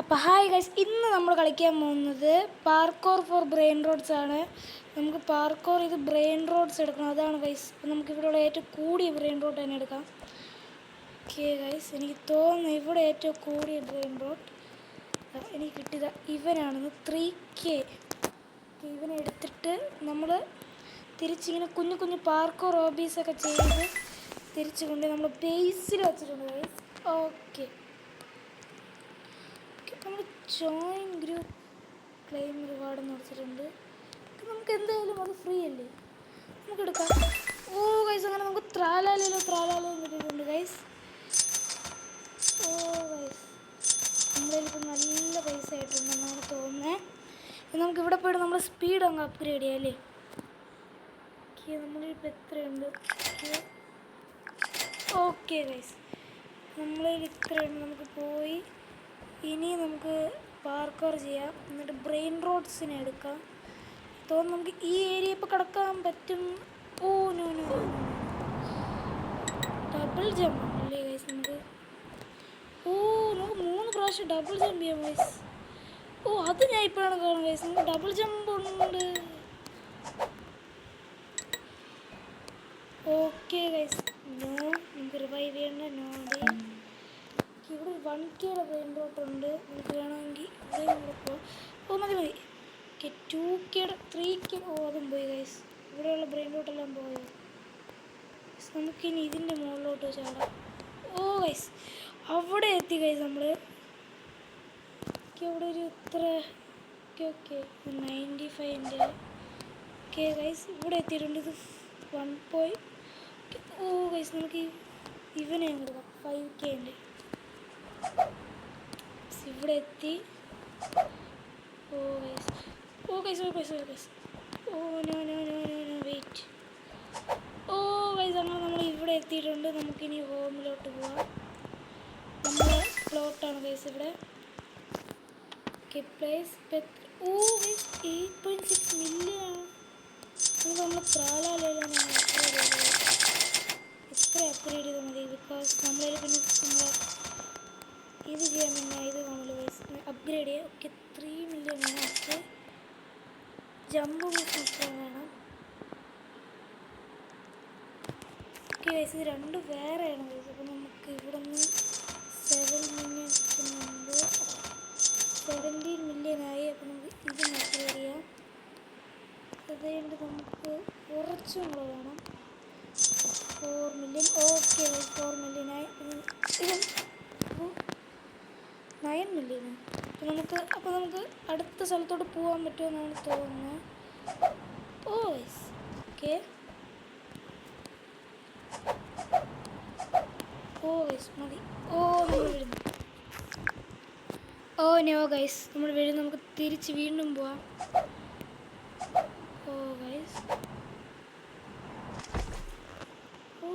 അപ്പോൾ hi guys, ഇന്ന് നമ്മൾ കളിക്കാൻ പോകുന്നത് പാർക്കോർ ഫോർ ബ്രെയിൻ റോഡ്സ് ആണ്. നമുക്ക് പാർക്കോർ ഇത് ബ്രെയിൻ റോഡ്സ് എടുക്കണം, അതാണ് ഗൈസ്. അപ്പോൾ നമുക്ക് ഇവിടെയുള്ള ഏറ്റവും കൂടിയ ബ്രെയിൻ റോഡ് തന്നെ എടുക്കാം. ഓക്കെ ഗൈസ്, എനിക്ക് തോന്നുന്നു ഇവിടെ ഏറ്റവും കൂടിയ ബ്രെയിൻ റോഡ് എനിക്ക് കിട്ടിയത് ഇവനാണെന്ന് 3K. ഇവനെ എടുത്തിട്ട് നമ്മൾ തിരിച്ചിങ്ങനെ കുഞ്ഞു കുഞ്ഞു പാർക്കോർ ഹോബീസൊക്കെ ചെയ്ത് തിരിച്ചു കൊണ്ട് നമ്മൾ ബേസിൽ വെച്ചിട്ടുണ്ട് ഗൈസ്. ഓക്കെ, നമ്മൾ ജോയിൻ ഗ്രൂപ്പ് ക്ലെയിം റിവാർഡെന്ന് വെച്ചിട്ടുണ്ട്. നമുക്ക് എന്തായാലും അത് ഫ്രീ അല്ലേ, നമുക്ക് എടുക്കാം. ഓ ഗൈസ്, അങ്ങനെ നമുക്ക് ത്രാലാലോ കിട്ടിയിട്ടുണ്ട് ഗൈസ്. ഓ ഗൈസ്, നമ്മളിപ്പോൾ നല്ല പൈസ ആയിട്ടുണ്ടെന്നാണ് തോന്നുന്നത്. നമുക്ക് ഇവിടെ പോയിട്ട് നമ്മൾ സ്പീഡ് അങ്ങ് അപ്ഗ്രേഡ് ചെയ്യാം അല്ലേ. ഓക്കെ, നമ്മളിപ്പോൾ എത്രയുണ്ട്? ഓക്കെ ഗൈസ്, നമ്മളിൽ ഇത്രയുണ്ട്. നമുക്ക് പോയി ഇനി നമുക്ക് പാർക്കോർ ചെയ്യാം, എന്നിട്ട് ബ്രെയിൻ റോഡ്സിനെ എടുക്കാം. തോന്നുന്നു നമുക്ക് ഈ ഏരിയ ഇപ്പോൾ കിടക്കാൻ പറ്റും. Oh no no no, double jump അല്ലേ ഗൈസ് നമുക്ക്. ഓ, നമുക്ക് 3 പ്രാവശ്യം ഡബിൾ ജമ്പ് ചെയ്യാം ഗൈസ്. ഓ, അത് ഞാൻ ഇപ്പോഴാണ് കാണുന്നത് ഗൈസ്, നമുക്ക് ഡബിൾ ജമ്പ് ഉണ്ട്. ഓക്കെ ഗൈസ്, നോ, നമുക്ക് റിവൈവ് ചെയ്യേണ്ട. നോ ഡേ, ഇവിടെ 1Kയുടെ ബ്രെയിൻ റോട്ട് ഉണ്ട്. നമുക്ക് വേണമെങ്കിൽ ഇവിടെയും കൂടെ പോകാം. ഓ മതി. Okay, 2Kയുടെ 3K. ഓ, അതും പോയി ഗൈസ്, ഇവിടെയുള്ള ബ്രെയിൻ റോട്ടെല്ലാം പോയി. നമുക്കിനി ഇതിൻ്റെ മുകളിലോട്ട് ചാടാം. ഓ ഗൈസ്, അവിടെ എത്തി ഗൈസ് നമ്മൾ. ഇവിടെ ഒരു ഇത്ര ഓക്കെ 95ൻ്റെ. ഓക്കെ ഗൈസ്, ഇവിടെ എത്തിയിട്ടുണ്ട്. ഇത് 1. ഓ ഗൈസ്, നമുക്ക് ഇവനെ എടുക്കാം 5Kൻ്റെ. ഇവിടെ എത്തി. Oh guys, oh no wait. Oh guys, അങ്ങനെ നമ്മൾ ഇവിടെ എത്തിയിട്ടുണ്ട്. നമുക്കിനി ഹോമിലോട്ട് പോവാം. നമ്മളെ പ്ലോട്ടാണ് ഗൈസ് ഇവിടെ. Okay, place. Oh guys, 8.6 million ആണ്. നമുക്ക് നമ്മൾ ത്രാലാലയിലാണ് എത്ര അപ്ഗ്രേഡ് ചെയ്താൽ മതി. ബിക്കോസ് നമ്മളതിൽ പിന്നെ നമ്മളെ ഇത് ചെയ്യാൻ പിന്നെ ഇത് നമ്മൾ അപ്ഗ്രേഡ് ചെയ്യാം. ഓക്കെ, 3 മില്യൺ ആണ്. ഓക്കെ, ജമ്പ് മാത്രം വേണം. ഓക്കെ ഗൈസ്, ഇത് രണ്ടും വേറെയാണ് ഗൈസ്. അപ്പോൾ നമുക്ക് ഇവിടെ നിന്ന് 7 മില്യൺ കിട്ടുന്നുണ്ട്. 17 മില്യണായി. അപ്പോൾ നമുക്ക് ഇത് അപ്ഗ്രേഡ് ചെയ്യാം. അതുകൊണ്ട് നമുക്ക് കുറച്ചും കൂടെ വേണം. 4 മില്യൺ. Okay guys, 4 മില്യണായി. ഇത് 9 മില്യൺ. അപ്പോൾ നമുക്ക് അടുത്ത സ്ഥലത്തോട്ട് പോകാൻ പറ്റുമെന്നാണ് തോന്നുന്നത്. ഓ ഗൈസ്, ഓക്കെ. ഓ ഗൈസ്, മതി. ഓ, നമ്മൾ വീഴുന്നു. ഓ നോ ഗൈസ്, നമ്മൾ വീഴുന്നു. നമുക്ക് തിരിച്ച് വീണ്ടും പോവാം. ഓ ഗൈസ്, ഓ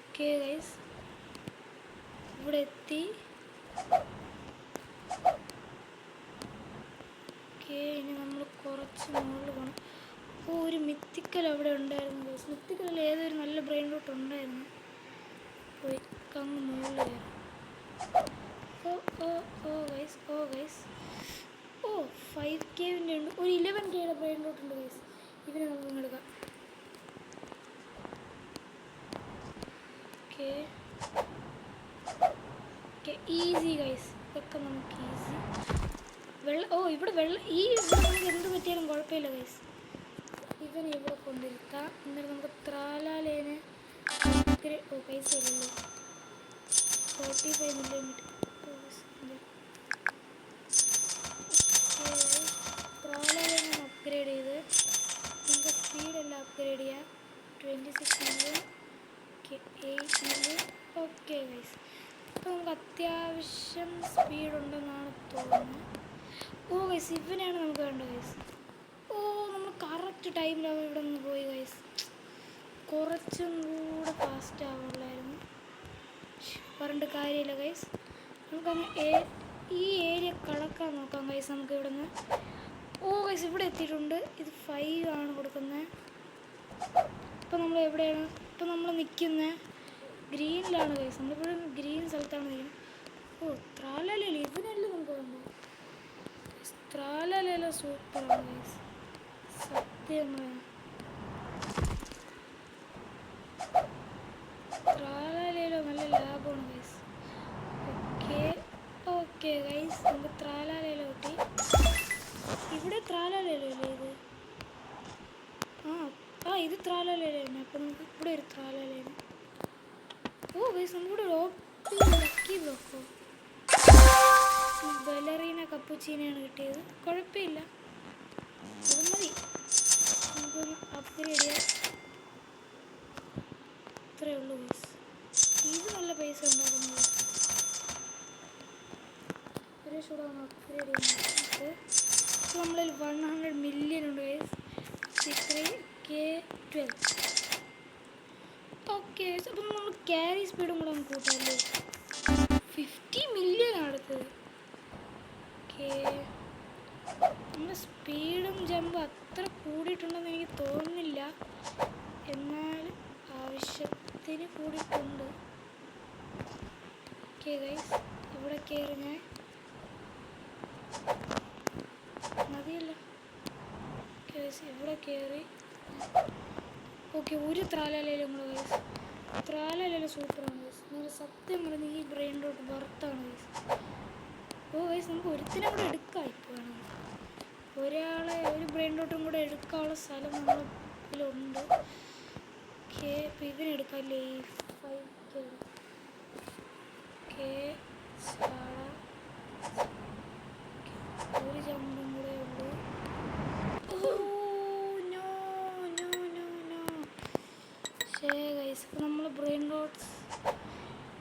ഓക്കെ ഗൈസ്, ഇവിടെ എത്തി. ഓക്കെ, ഇനി നമ്മൾ കുറച്ച് മുകളിൽ പോകണം. ഓ, ഒരു മിത്തിക്കൽ അവിടെ ഉണ്ടായിരുന്നു ഗൈസ്. മിത്തിക്കലിൽ ഏതൊരു നല്ല ബ്രെയിൻ റൂട്ട് ഉണ്ടായിരുന്നു. പോയി അങ്ങ് മുകളിൽ കയറാം. ഓ ഗൈസ്, ഓ 5Kൻ്റെ ഉണ്ട്. ഒരു 11Kയുടെ ബ്രെയിൻ റൂട്ട് ഉണ്ട് ഗൈസ്. ഇവനെ നമുക്ക് എടുക്കാം. ഓക്കെ, ഈസി ഗൈസ്, ഇതൊക്കെ നമുക്ക് ഈസി. ഓ, ഇവിടെ ഈ നമുക്ക് എന്ത് പറ്റിയാലും കുഴപ്പമില്ല ഗൈസ്. ഇവനെ ഇവിടെ കൊണ്ടിരുത്താം. എന്നിട്ട് നമുക്ക് ത്രാലാലേനെ ഓ പൈസ ഇല്ലല്ലോ. 45 മില്യൺ കിട്ടും. ത്രാലാലേനെ അപ്ഗ്രേഡ് ചെയ്ത് നമുക്ക് സ്പീഡെല്ലാം അപ്ഗ്രേഡ് ചെയ്യാം. 26 million. Okay, 8 million. Okay guys, അപ്പോൾ നമുക്ക് അത്യാവശ്യം സ്പീഡുണ്ടെന്നാണ് തോന്നുന്നത്. ഓ ഗൈസ്, ഇവനാണ് നമുക്ക് വേണ്ടത് ഗൈസ്. ഓ, നമ്മൾ കറക്റ്റ് ടൈമിലാണ് ഇവിടെ നിന്ന് പോയി ഗൈസ്. കുറച്ചും കൂടെ ഫാസ്റ്റ് ആവുള്ളായിരുന്നു. പറഞ്ഞിട്ട് കാര്യമില്ല ഗൈസ്. നമുക്കങ്ങ് ഈ ഏരിയ കളക്കാൻ നോക്കാം ഗൈസ്. നമുക്ക് ഇവിടെ നിന്ന് ഓ ഗൈസ്, ഇവിടെ എത്തിയിട്ടുണ്ട്. ഇത് 5 ആണ് കൊടുക്കുന്നത്. ഇപ്പം നമ്മൾ എവിടെയാണ്? ഇപ്പം നമ്മൾ നിൽക്കുന്നത് ഗ്രീനിലാണ് ഗൈസ്. നമ്മളിപ്പോഴും ഗ്രീൻ സ്ഥലത്താണ് നിൽക്കുന്നത്. ഓ ത്രാലയില ഇതിനല്ലേ നമുക്ക് വേണ്ട. ത്രാലയില സൂപ്പറാണ് ഗൈസ്, സത്യം ത്രാലയില നല്ല ലാഭമാണ് ഗൈസ്. ഓക്കെ ഓക്കെ ഗൈസ്, നമുക്ക് ത്രാലയില കിട്ടി. ഇവിടെ ത്രാലയിലല്ലേ ഇത്? ആ ഇത് ത്രാലയില തന്നെ. അപ്പം നമുക്ക് ഇവിടെ ഒരു ത്രാലയില. ഓ ഗൈസ് നമുക്കിവിടെ ലക്കി ബ്ലോക്കോ ബലറീന കപ്പുച്ചീനയാണ് കിട്ടിയത്. കുഴപ്പമില്ല, അത് മതി. നമുക്കൊന്ന് അപ്ഗ്രേഡ് ചെയ്യാം. ഇത്രയേ ഉള്ളൂ ഗൈസ്. ഇത് നല്ല പൈസ ഉണ്ടാക്കുന്നത്. ഒരു ഷൂടെ ഒന്ന് അപ്ഗ്രേഡ് ചെയ്യാൻ. നമ്മളിൽ 100 മില്യൺ ഉണ്ട് ഗൈസ്. 3K12. ഓക്കെ, അപ്പം നമ്മൾ ക്യാരി സ്പീഡും കൂടെ നമുക്ക് കൂട്ടാമല്ലോ. 50 മില്യൺ അടുത്തത്. ഓക്കെ, നമ്മുടെ സ്പീഡും ജമ്പും അത്ര കൂടിയിട്ടുണ്ടെന്ന് എനിക്ക് തോന്നുന്നില്ല, എന്നാൽ ആവശ്യത്തിന് കൂടിയിട്ടുണ്ട്. ഓക്കെ ഗൈസ്, ഇവിടെ കയറി ഞാൻ മതിയല്ല. ഗൈസ് ഇവിടെ കയറി. ഓക്കെ, ഒരു ത്രാലയിലും കൂടെ ഗൈസ്. ത്രാലയില സൂപ്പറാണ് ഗൈസ്. നിങ്ങൾ സത്യം പറഞ്ഞ ഈ ബ്രെയിൻ റോട്ട് വർത്താണ് ഗൈസ്. ഓ ഗൈസ്, നമുക്ക് ഒരുത്തിനും കൂടെ എടുക്കാം. ഇപ്പോൾ ഒരാളെ ഒരു ബ്രെയിൻ റോട്ടും കൂടെ എടുക്കാനുള്ള സ്ഥലം നമ്മളിലുണ്ട്. ഓക്കെ, അപ്പോൾ ഇതിനെടുക്കാമല്ലേ? 5K. ഓക്കെ, ഒരു ജമ്പും കൂടെ ഉള്ളൂ. ഗൈസ്, ഇപ്പോൾ നമ്മൾ ബ്രെയിൻ റോട്ട്സ്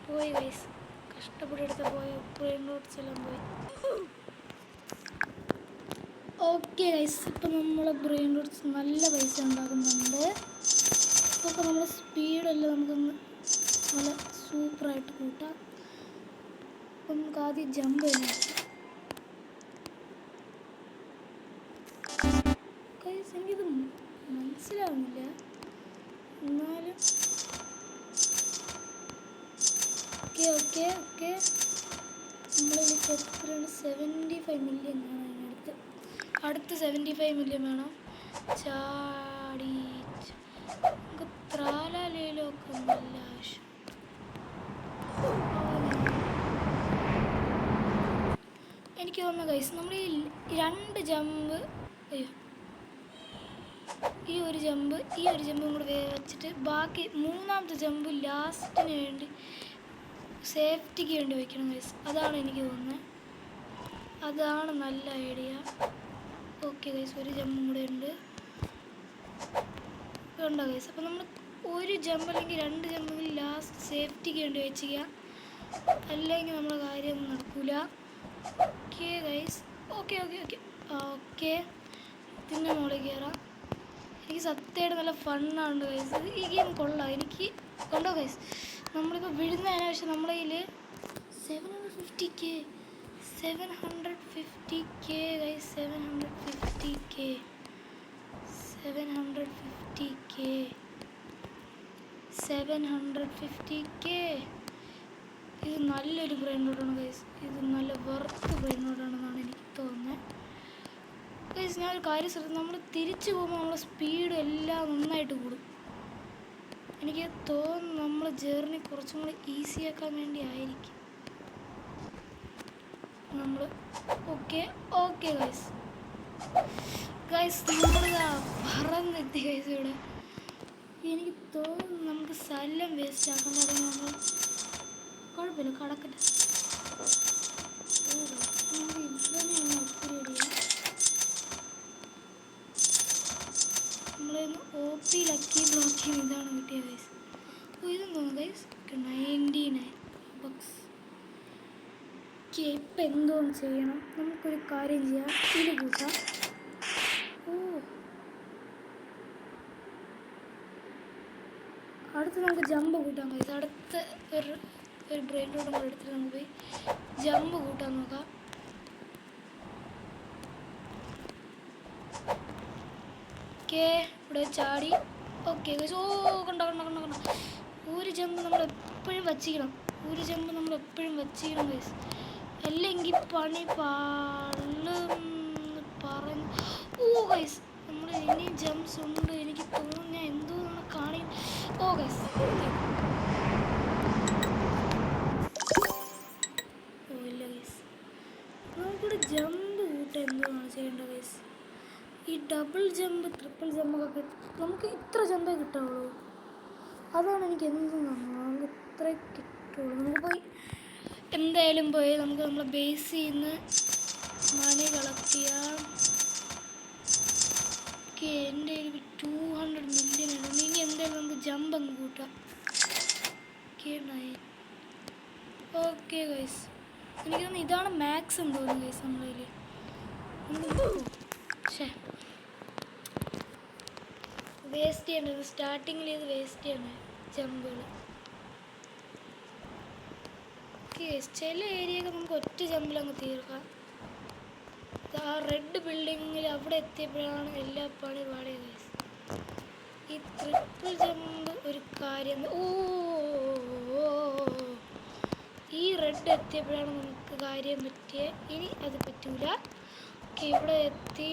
പോയി ഗൈസ്. കഷ്ടപ്പെട്ടെടുത്ത് പോയ ബ്രെയിൻ റോട്ട്സ് എല്ലാം പോയി. ഓക്കെ ഗൈസ്, ഇപ്പം നമ്മൾ ബ്രെയിൻ റോട്ട്സ് നല്ല പൈസ ഉണ്ടാക്കുന്നുണ്ട്. അപ്പോൾ നമ്മൾ സ്പീഡെല്ലാം നമുക്കൊന്ന് നല്ല സൂപ്പറായിട്ട് കൂട്ടാം. അപ്പം നമുക്ക് ആദ്യം ജമ്പ് ചെയ്യാം ഗൈസ്. എനിക്കിത് മനസ്സിലാവുന്നില്ല, എന്നാലും ഓക്കെ ഓക്കെ ഓക്കെ. നമ്മളിപ്പോൾ എത്രയാണ്? 75 മില്യൺ വേണം അതിനടുത്ത്. അടുത്ത് 75 മില്യൺ വേണം. ചാടി നമുക്ക് ത്രാലയിലൊക്കെ നല്ല ആവശ്യം. എനിക്ക് തോന്നുന്നു ഗൈസ്, നമ്മൾ ഈ 2 ജമ്പ്, ഈ ഒരു ജമ്പും കൂടെ വെച്ചിട്ട് ബാക്കി മൂന്നാമത്തെ ജമ്പ് ലാസ്റ്റിന് വേണ്ടി സേഫ്റ്റിക്ക് വേണ്ടി വയ്ക്കണം ഗൈസ്. അതാണ് എനിക്ക് തോന്നുന്നത്, അതാണ് നല്ല ഐഡിയ. ഓക്കെ ഗൈസ്, ഒരു ജമ്പും കൂടെ ഉണ്ട് ഉണ്ടോ ഗൈസ്. അപ്പോൾ നമ്മൾ ഒരു ജമ്പ് അല്ലെങ്കിൽ 2 ജമ്പെങ്കിൽ ലാസ്റ്റ് സേഫ്റ്റിക്ക് വേണ്ടി വെച്ചിരിക്കുക, അല്ലെങ്കിൽ നമ്മുടെ കാര്യമൊന്നും നടക്കില്ല. Okay guys, okay okay okay okay. ഇതിൻ്റെ മുകളിൽ കയറാം. എനിക്ക് സത്യമായിട്ട് നല്ല ഫണ്ണാണ് ഗൈസ്. ഈ ഗെയിം കൊള്ളാം, എനിക്ക് കൊണ്ടോ ഗൈസ്. നമ്മളിപ്പോൾ വിടുന്നതിന് ശേഷം നമ്മുടെ കയ്യിൽ 750K ഗൈസ്. 750K. ഇത് നല്ലൊരു ബ്രെയിൻ റോഡാണ് ഗൈസ്. ഇത് നല്ല വെർത്ത് ബ്രെയിൻ റോഡാണെന്നാണ് എനിക്ക് തോന്നുന്നത് ഗൈസ്. ഞാനൊരു കാര്യം ശ്രദ്ധിച്ചു, നമ്മൾ തിരിച്ചു പോകുമ്പോൾ നമ്മളെ സ്പീഡ് എല്ലാം നന്നായിട്ട് കൂടും. എനിക്ക് തോന്നുന്നു നമ്മൾ ജേർണി കുറച്ചും കൂടി ഈസി ആക്കാൻ വേണ്ടി ആയിരിക്കും നമ്മൾ. ഓക്കെ ഓക്കെ ഗൈസ്, നമ്മൾ പറന്നെത്തി ഗൈസ്. ഇവിടെ എനിക്ക് തോന്നുന്നു നമുക്ക് സ്ഥലം വേസ്റ്റ് ആക്കാൻ നമ്മൾ കുഴപ്പമില്ല, കടക്കട്ടെ. നമുക്ക് ഇവനെ ഒന്ന് അപ്ഗ്രേഡ് ചെയ്യാം. നമ്മളൊന്ന് OP ലക്കി ബ്ലോക്ക് ഇതാണ് കിട്ടിയ ഗൈസ്. ഇതും തോന്നുന്നു ഗൈസ് 99 ബക്സ്. ഓക്കെ, ഇപ്പം എന്തോന്ന് ചെയ്യണം? നമുക്കൊരു കാര്യം ചെയ്യാം, ഇത് കൂട്ടാം. അടുത്ത് നമുക്ക് ജമ്പ് കൂട്ടാം ഗൈസ്. അടുത്ത ഒരു ബ്രെയിൻ റോഡ് കൂടെ എടുത്തിട്ട് നമുക്ക് പോയി ജമ്പ് കൂട്ടാൻ നോക്കാം. ഓക്കെ, ഇവിടെ ചാടി. ഓക്കെ ഗൈസ്, കണ്ടോ ഒരു ജമ്പ് നമ്മൾ എപ്പോഴും വച്ചിക്കണം. ഒരു ജമ്പ് നമ്മൾ എപ്പോഴും വെച്ചിരിക്കണം ഗൈസ്, അല്ലെങ്കിൽ പണി പാളും പറഞ്ഞു. ഓ ഗൈസ്, നമ്മൾ ഇനിയും ജംപ്സ് ഉണ്ട്. എനിക്ക് തോന്നുന്നു ഞാൻ എന്തോ നമ്മൾ കാണി. ഓ ഗൈസ്, ഓ ഇല്ല ഗൈസ്, നമുക്കിവിടെ ജമ്പ് കൂട്ട എന്തുവാണ് ചെയ്യേണ്ടത് ഗൈസ്? ഈ ഡബിൾ ജമ്പ് ട്രിപ്പിൾ ജമ്പൊക്കെ നമുക്ക് ഇത്ര ജമ്പേ കിട്ടാവുള്ളൂ. അതാണ് എനിക്ക് എന്തും നമുക്ക് ഇത്രേ കിട്ടുള്ളൂ. നമുക്ക് പോയി എന്തായാലും പോയി നമുക്ക് നമ്മളെ ബേസിൽ നിന്ന് മണി കളക്ട് ചെയ്യാം. ഓക്കെ, എൻ്റെ ഒരു 200 മില്യൺ ആണ്. ഇനി എന്തായാലും നമുക്ക് ജമ്പ് അങ്ങ് കൂട്ടാം. ഓക്കെ ഗൈസ്, എനിക്ക് തോന്നുന്നു ഇതാണ് മാക്സ് എന്ന് തോന്നുന്നു ഗൈസ്. നമ്മളതിൽ പക്ഷേ വേസ്റ്റ് ചെയ്യേണ്ടത്, സ്റ്റാർട്ടിങ്ങിൽ ഇത് വേസ്റ്റ് ചെയ്യണേ ജമ്പുകൾ. ഓക്കെ, ചില ഏരിയയൊക്കെ നമുക്ക് ഒറ്റ ജമ്പിൽ അങ്ങ് തീർക്കാം. ആ റെഡ് ബിൽഡിങ്ങിൽ അവിടെ എത്തിയപ്പോഴാണ് എല്ലാ പണി പാടിയ ഗൈസ്. ഈ ട്രിപ്പിൾ ജമ്പ് ഒരു കാര്യം. ഓ, ഈ റെഡ് എത്തിയപ്പോഴാണ് നമുക്ക് കാര്യം പറ്റിയത്. ഇനി അത് പറ്റൂല. ഓക്കെ, ഇവിടെ എത്തി.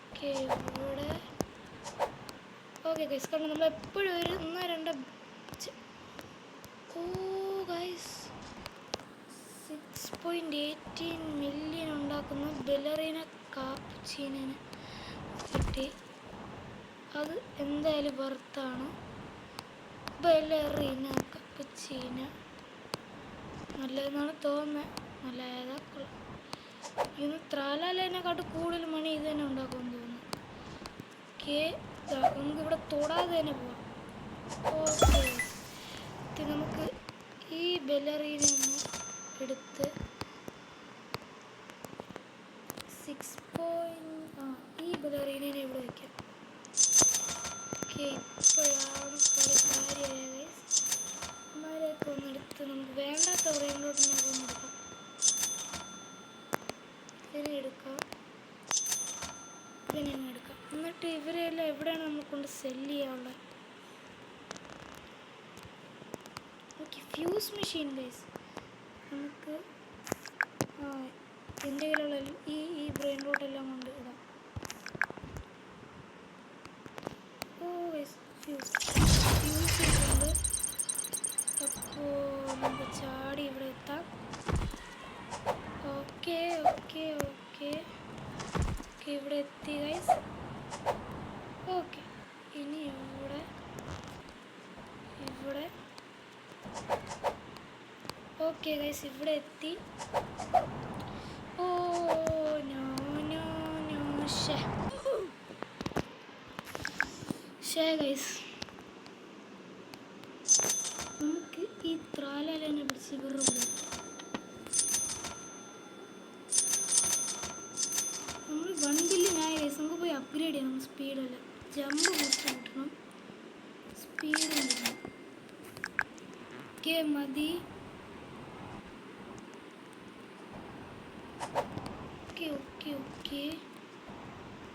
ഓക്കെ, ഇവിടെ ഓക്കെ ഗൈസ്, കാരണം നമ്മൾ എപ്പോഴും ഒരു 1-2 ഓ ഗൈസ് 6.18 മില്യൺ ഉണ്ടാക്കുന്ന ബെലറീന കാപ്പുച്ചീനന് കിട്ടി. അത് എന്തായാലും വർത്താണ്. ബെലറീന കാപ്പുച്ചീന നല്ലതെന്നാണ് തോന്നുന്നത്. നല്ല ഏതാക്കുള്ള ഇന്ന് ത്രാലാലേനെക്കാട്ട് കൂടുതൽ മണി ഇത് തന്നെ ഉണ്ടാക്കുമെന്ന് തോന്നുന്നു. ഓക്കെ, നമുക്കിവിടെ തൊടാതെ തന്നെ പോവാം. ഓക്കെ, നമുക്ക് ഈ ബെലറീന എടുത്ത് 6. ഈ ബെലറീനെ ഇവിടെ വയ്ക്കാം. ഓക്കെ, ഇപ്പോഴാണ് കളി കാര്യമായ അമ്മമാരെയൊക്കെ ഒന്നെടുത്ത് നമുക്ക് വേണ്ടാത്ത ബ്രെയിനിലോട്ട് നമുക്ക് ഒന്നെടുക്കാം. ഇതിനെ എടുക്കാം, ഇതിനെ എടുക്കാം. എന്നിട്ട് ഇവരെല്ലാം എവിടെയാണ് നമ്മൾ കൊണ്ട് സെല്ല് ചെയ്യാനുള്ളത്? Okay, fuse machine guys. നമുക്ക് എൻ്റെ കയ്യിലുള്ള ഈ ബ്രെയിൻ റോട്ടെല്ലാം കൊണ്ട് ഇടാം. ഓ ഗൈസ്, ഫ്യൂസ് ചെയ്തുകൊണ്ട് അപ്പോൾ നമുക്ക് ചാടി ഇവിടെ എത്താം. ഓക്കെ ഓക്കെ ഓക്കെ ഓക്കെ, ഇവിടെ എത്തി ഗൈസ്. ഓക്കെ, ഇനി ഇവിടെ ഓക്കെ ഗൈസ്, ഇവിടെ എത്തി. ഓ നോ നോ നോ, ഷേ ഗൈസ്, നമുക്ക് ഈ ത്രാലേനെ പിടിച്ച് ഇവരുടെ കൂടെ നമ്മൾ 1 ബില്യൺ ആയ ഗൈസ്. നമുക്ക് പോയി അപ്ഗ്രേഡ് ചെയ്യണം. സ്പീഡല്ല, ജമ്പ് ബൂസ്റ്റ് കിട്ടണം, സ്പീഡ് കിട്ടണം. ഓക്കെ മതി. ഓക്കെ ഓക്കെ ഓക്കെ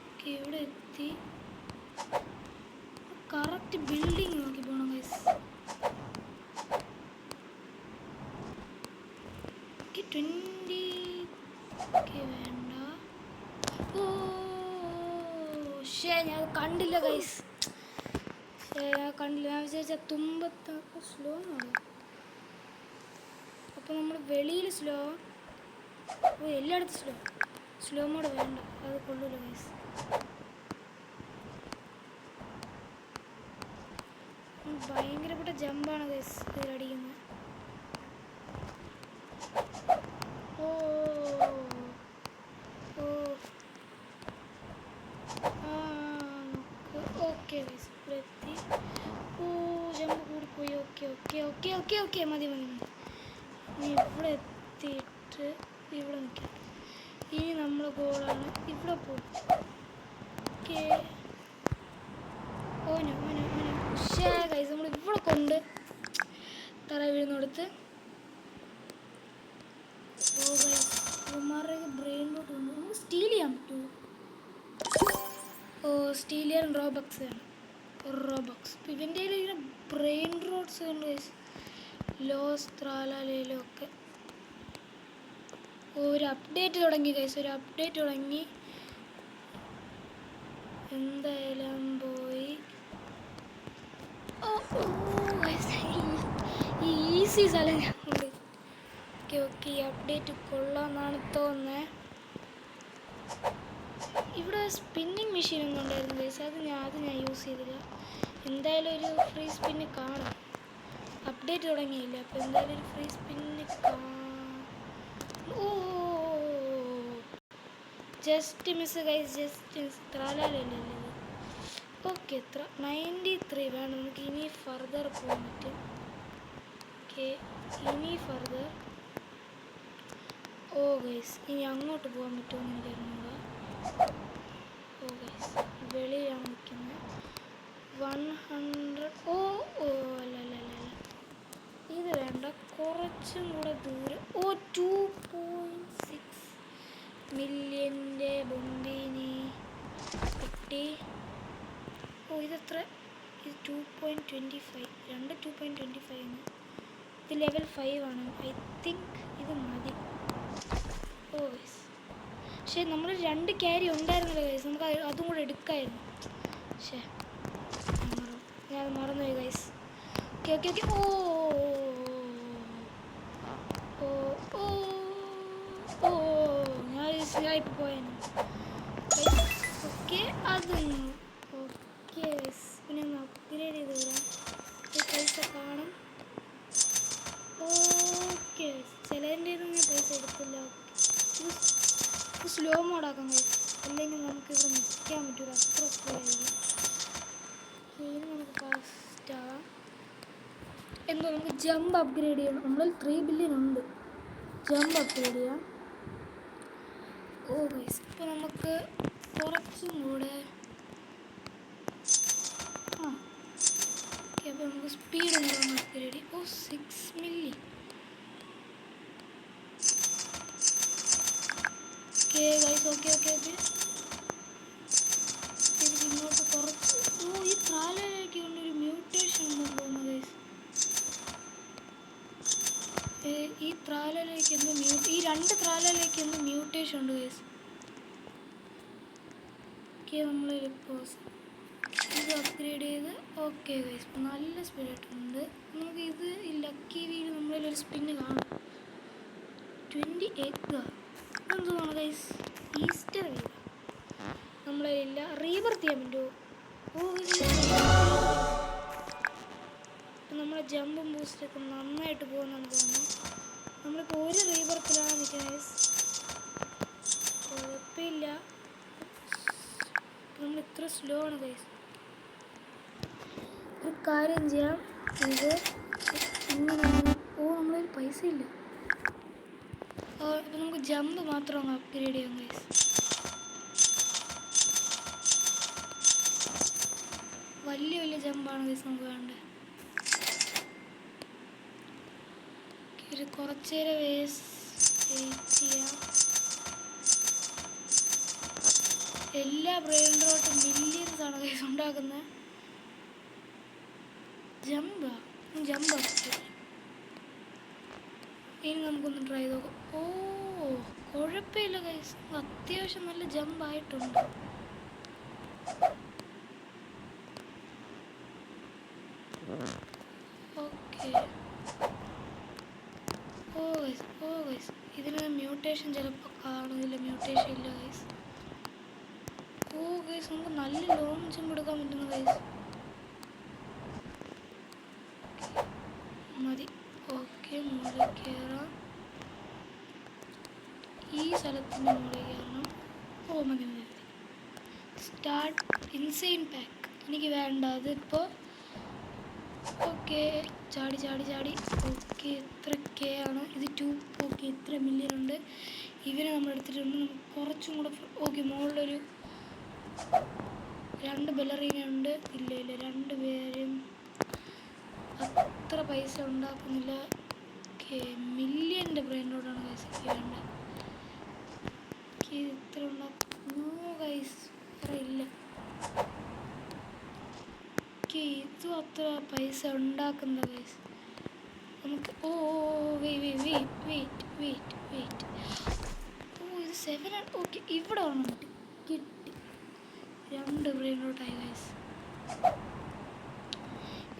ഓക്കെ, ഇവിടെ എത്തി. കറക്റ്റ് ബിൽഡിങ് നോക്കി പോകണം ഗൈസ്. ഓക്കെ 20. ഓക്കെ വേണ്ട. ഓ ശേ, ഞാൻ കണ്ടില്ല ഗൈസ്. ഞാൻ കണ്ടില്ല. ഞാൻ വിചാരിച്ച തുമ്പത്തൊക്കെ സ്ലോ ആണ്. അപ്പോൾ നമ്മൾ വെളിയിൽ സ്ലോ, ഓ എല്ലായിടത്തും സ്ലോ മോഡ് വേണ്ട, അത് കൊള്ളൂല ഗൈസ്. ഭയങ്കരപ്പെട്ട ജമ്പാണ് ഗൈസ് ഇതിലടിക്കുന്നത്. ഓ ഓ ഓക്കെ ഗൈസ്, ഇവിടെ എത്തി. ഓ ജമ്പ് കൂടിപ്പോയി. Okay okay okay okay okay, മതി മതി മതി. ഇനി ഇവിടെ എത്തിയിട്ട് ഇവിടെ നിൽക്കാം. ഇനി നമ്മൾ ഗോളാണ്, ഇവിടെ പോകും. ഓക്കെ, ഓനോ ഓനോ ഓനോ. ശേ ഗൈസ്, നമ്മൾ ഇവിടെ കൊണ്ട് തറ വീഴുന്നെടുത്ത്. ഓ ഗൈസ്, ഇവന്മാരുടെ ബ്രെയിനിലോട്ട് കൊണ്ട് നമുക്ക് സ്റ്റീൽ ചെയ്യാൻ പറ്റുമോ? ഓ, സ്റ്റീൽ ചെയ്യാൻ റോബക്സ് വേണം. റോബക്സ് ഇവൻ്റെ ഇങ്ങനെ ബ്രെയിൻ റോഡ്സ് ഉണ്ട് ഗൈസ്. ലോസ് ത്രാലയിലും ഒക്കെ ഒരു അപ്ഡേറ്റ് തുടങ്ങി ഗൈസ്. ഒരു അപ്ഡേറ്റ് തുടങ്ങി. എന്തായാലും പോയി. ഈസി സ്ഥലം ഉണ്ട്. ഓക്കെ ഓക്കെ, ഈ അപ്ഡേറ്റ് കൊള്ളാമെന്നാണ് തോന്നുന്നത്. ഇവിടെ സ്പിന്നിങ് മെഷീൻ ഒന്നും ഉണ്ടായിരുന്നു ഗൈസ്. അത് ഞാൻ യൂസ് ചെയ്തില്ല. എന്തായാലും ഒരു ഫ്രീ സ്പിന്ന് കാണും. അപ്ഡേറ്റ് തുടങ്ങിയില്ല, അപ്പോൾ എന്തായാലും ഒരു free spin oh just miss guys, just miss. ത്രാലല്ലേ ഇത്. ഓക്കെ, എത്ര 93 വേണം. നമുക്ക് ഇനി ഫർദർ പോകാൻ പറ്റും. ഓക്കെ, ഇനി ഫർദർ. ഓ ഗൈസ്, ഇനി അങ്ങോട്ട് പോകാൻ പറ്റുമെന്ന് എനിക്കറിഞ്ഞൂടാ. ഓ ഗൈസ്, വെളിയിലാണ് നിൽക്കുന്നത്. 100. ഓ ഓ അല്ല അല്ല അല്ല അല്ല, ഇത് വേണ്ട. കുറച്ചും കൂടെ ദൂരം. ഓ 2.6 മില്യൻ്റെ ബൊമ്പിനി കിട്ടി. ഓ ഇതെത്ര? ഇത് 2.25. 2.25 ആണ്. ഇത് ലെവൽ 5 ആണ്. ഐ തിങ്ക് ഇത് മതി. ഓ ഗൈസ്, പക്ഷേ നമ്മൾ 2 ക്യാരി ഉണ്ടായിരുന്നല്ലോ ഗൈസ്. നമുക്ക് അതും കൂടെ എടുക്കായിരുന്നു. പക്ഷേ ഞാൻ മറന്നുപോയി ഗൈസ്. Okay okay okay. ഓ ഓ ഓ ഓ ഞാൻ ഇപ്പോൾ പോയായിരുന്നു. ഓക്കെ, അതും ഓക്കെ ഗൈസ്. പിന്നെ ഒന്ന് അപ്ഗ്രേഡ് ചെയ്ത് വരാം. പൈസ കാണും. ഓക്കെ, ചിലതിൻ്റെ ഞാൻ പൈസ എടുത്തില്ല. ഇത് സ്ലോ മോഡാക്കാം ഗൈസ്, അല്ലെങ്കിൽ നമുക്ക് ഇവിടെ നിൽക്കാൻ പറ്റില്ല. അത്ര സ്ലോ ആയിരിക്കും. ഇനി നമുക്ക് ഫാസ്റ്റ് ആവാം. എന്തോ നമുക്ക് ജമ്പ് അപ്ഗ്രേഡ് ചെയ്യണം. നമ്മളിൽ 3 ബില്യൺ ഉണ്ട്. ജമ്പ് അപ്ഗ്രേഡ് ചെയ്യാം. ഓ ഗൈസ്, ഇപ്പോൾ നമുക്ക് കുറച്ചും കൂടെ ഓക്കെ, അപ്പോൾ നമുക്ക് സ്പീഡ് കൂടെ അപ്ഗ്രേഡ് ചെയ്യും. ഓ 6 milli. Okay guys, okay okay okay. എനിക്ക് ഇങ്ങോട്ട് കുറച്ച്. ഓ ഈ ത്രാലയിലേക്ക് കൊണ്ടൊരു മ്യൂട്ടേഷൻ ഉണ്ടെന്ന് തോന്നുന്നു ഗൈസ്. ഈ ത്രാലയിലേക്ക് എന്തോ ഈ 2 ത്രാലയിലേക്ക് എന്തോ മ്യൂട്ടേഷൻ ഉണ്ട് ഗൈസ്. ഓക്കെ, നമ്മളിപ്പോൾ ഇത് അപ്ഗ്രേഡ് ചെയ്ത്. ഓക്കെ ഗൈസ്, നല്ല സ്പിരിറ്റ് ഉണ്ട്. നമുക്ക് ഇത് ഈ ലക്കി വീല് നമ്മളൊരു സ്പിന്ന് കാണും. 28 എന്താണ് ഗൈസ്? ഈസ്റ്റർ വീല നമ്മളില്ല. റീബർത്ത് ചെയ്യാൻ പറ്റുമോ? ഓ നമ്മളെ ജമ്പും ബൂസ്റ്റൊക്കെ നന്നായിട്ട് പോകുന്നതെന്ന് തോന്നുന്നു. നമ്മളിപ്പോൾ ഒരു റീബർത്തിലാണ് നിൽക്കുന്നത് ഗൈസ്. കുഴപ്പമില്ല, നമ്മൾ ഇത്ര സ്ലോ ആണ് ഗൈസ്. ഒരു കാര്യം ചെയ്യാം, ഇത് ഇങ്ങനെ. ഓ നമ്മളൊരു പൈസ ഇല്ല. ഇപ്പം നമുക്ക് ജമ്പ് മാത്രം അങ്ങ് അപ്ഗ്രേഡ് ചെയ്യാം ഗൈസ്. വലിയ വലിയ ജമ്പാണ് ഗൈസ് നമുക്ക് വേണ്ടത്. ഒരു കുറച്ച് നേരം വെയിറ്റ് ചെയ്യാം. എല്ലാ ബ്രെയിൻ റോട്ടും മില്യൻസ് ആണ് ഗൈസ് ഉണ്ടാക്കുന്നത്. ജമ്പ് ഇനി നമുക്കൊന്ന് ട്രൈ ചെയ്ത് നോക്കാം. ഓ കുഴപ്പമില്ല ഗൈസ്, അത്യാവശ്യം നല്ല ജമ്പ് ആയിട്ടുണ്ട്. ഓക്കെ, ഓ ഗൈസ് ഇതിന് മ്യൂട്ടേഷൻ ചിലപ്പോൾ കാണുന്നില്ല. മ്യൂട്ടേഷൻ ഇല്ല ഗൈസ്. ഓ ഗൈസ്, നമുക്ക് നല്ല ലോങ് ജമ്പ് എടുക്കാൻ പറ്റുന്നു ഗൈസ്. മതി. ഓക്കെ, മുകളിൽ കയറാം. ഈ സ്ഥലത്തിൻ്റെ മുകളിൽ കയറണം. ഓ മതി മതി. സ്റ്റാർട്ട് ഇൻസൈൻ പാക്ക് എനിക്ക് വേണ്ട അതിപ്പോൾ. ഓക്കെ, ചാടി ചാടി ചാടി. ഓക്കെ, എത്ര കെ ആണ് ഇത്? 2. ഓക്കെ, ഇത്ര മില്യൺ ഉണ്ട്. ഇവരെ നമ്മൾ എടുത്തിട്ടുണ്ട്. നമുക്ക് കുറച്ചും കൂടെ. ഓക്കെ, മുകളിലൊരു 2 ബെല്ലറീന ഉണ്ട്. ഇല്ല 2 പേരും അത്ര പൈസ ഉണ്ടാക്കുന്നില്ല. ഓക്കെ, മില്യൻ്റെ ബ്രെയിൻ റോഡാണ് ഗൈസ് വേണ്ടത്. ഇത്ര ഉണ്ടാക്കുന്നു ഗൈസ്, ഇത്ര ഇല്ല. ഓക്കെ, ഇതും അത്ര പൈസ ഉണ്ടാക്കുന്ന ഗൈസ്. നമുക്ക് ഓ വെയിറ്റ്. ഓ ഇത് 7. ഓക്കെ, ഇവിടെ വന്നു കിട്ടി. 2 ബ്രെയിൻ റൂട്ടായി ഗൈസ്.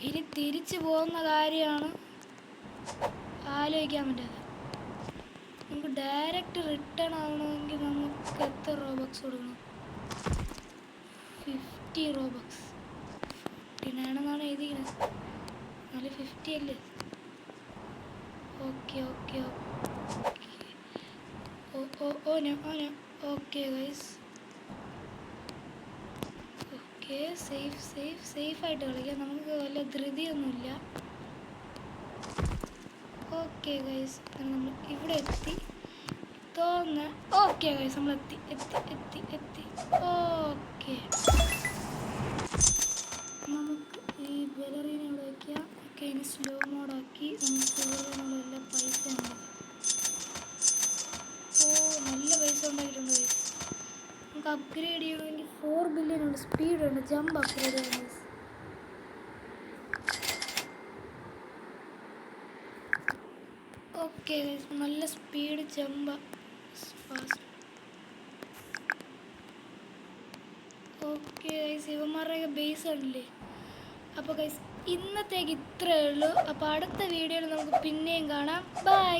ഇനി തിരിച്ചു പോകുന്ന കാര്യമാണ് ആലോചിക്കാൻ പറ്റാതെ. നമുക്ക് ഡയറക്റ്റ് റിട്ടേൺ ആവണമെങ്കിൽ നമുക്ക് എത്ര റോബക്സ് കൊടുക്കണം? 50 റോബക്സ്. 49 എന്നാണ് എഴുതിയിരുന്നത്, എന്നാലും 50 അല്ലേ? Okay okay guys. ഓക്കെ, സേഫായിട്ട് കളിക്കാം. നമുക്ക് വല്ല ധൃതിയൊന്നുമില്ല. ഓക്കെ ഗൈസ്, നമ്മൾ ഇവിടെ എത്തി തോന്നുന്നു. ഓക്കെ ഗൈസ്, നമ്മൾ എത്തി. ഓക്കെ, നമുക്ക് ഈ ബലറീനെ ഇവിടെ വയ്ക്കാം. ഓക്കെ, ഇനി സ്ലോ മോഡാക്കി നമുക്ക് ഇവിടെയുള്ള പൈസ ഉണ്ടാക്കാം. ഓ, നല്ല പൈസ ഉണ്ടാക്കിയിട്ടുണ്ട് ഗൈസ്. നമുക്ക് അപ്ഗ്രേഡ് ചെയ്യണമെങ്കിൽ 4 ബില്യൺ സ്പീഡുണ്ട്. ജമ്പ് അപ്ഗ്രേഡ് ചെയ്യാൻ ഗൈസ്. ഓക്കെ ഗൈസ്, നല്ല speed jump fast. Okay guys, ഇവന്മാരുടെ ബേസ് ഉണ്ടല്ലേ. അപ്പോൾ ഗൈസ്, ഇന്നത്തേക്ക് ഇത്രയേ ഉള്ളൂ. അപ്പോൾ അടുത്ത വീഡിയോയിൽ നമുക്ക് പിന്നെയും കാണാം. ബൈ.